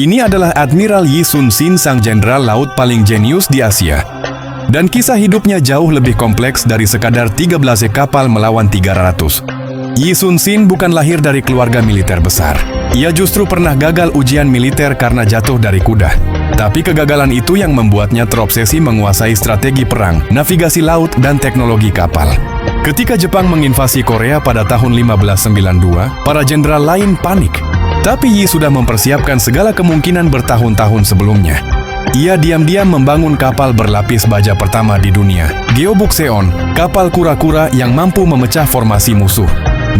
Ini adalah Admiral Yi Sun-sin, sang jenderal laut paling jenius di Asia. Dan kisah hidupnya jauh lebih kompleks dari sekadar 13 kapal melawan 300. Yi Sun-sin bukan lahir dari keluarga militer besar. Ia justru pernah gagal ujian militer karena jatuh dari kuda. Tapi kegagalan itu yang membuatnya terobsesi menguasai strategi perang, navigasi laut, dan teknologi kapal. Ketika Jepang menginvasi Korea pada tahun 1592, para jenderal lain panik. Tapi Yi sudah mempersiapkan segala kemungkinan bertahun-tahun sebelumnya. Ia diam-diam membangun kapal berlapis baja pertama di dunia, Geobukseon, kapal kura-kura yang mampu memecah formasi musuh.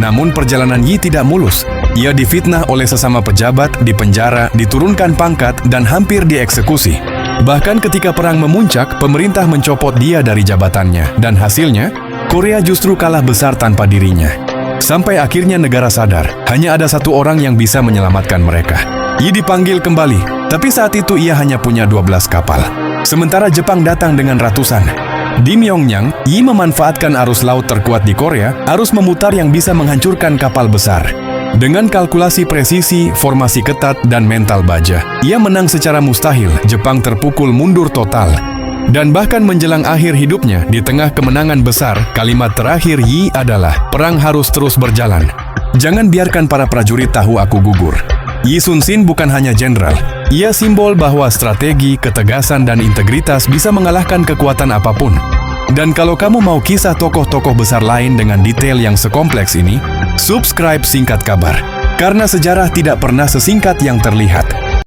Namun perjalanan Yi tidak mulus. Ia difitnah oleh sesama pejabat, dipenjara, diturunkan pangkat, dan hampir dieksekusi. Bahkan ketika perang memuncak, pemerintah mencopot dia dari jabatannya, dan hasilnya, Korea justru kalah besar tanpa dirinya. Sampai akhirnya negara sadar, hanya ada satu orang yang bisa menyelamatkan mereka. Yi dipanggil kembali, tapi saat itu ia hanya punya 12 kapal. Sementara Jepang datang dengan ratusan. Di Myeongnam, Yi memanfaatkan arus laut terkuat di Korea, arus memutar yang bisa menghancurkan kapal besar. Dengan kalkulasi presisi, formasi ketat, dan mental baja, ia menang secara mustahil. Jepang terpukul mundur total. Dan bahkan menjelang akhir hidupnya, di tengah kemenangan besar, kalimat terakhir Yi adalah, "Perang harus terus berjalan. Jangan biarkan para prajurit tahu aku gugur." Yi Sun-sin bukan hanya jenderal. Ia simbol bahwa strategi, ketegasan, dan integritas bisa mengalahkan kekuatan apapun. Dan kalau kamu mau kisah tokoh-tokoh besar lain dengan detail yang sekompleks ini, subscribe Singkat Kabar. Karena sejarah tidak pernah sesingkat yang terlihat.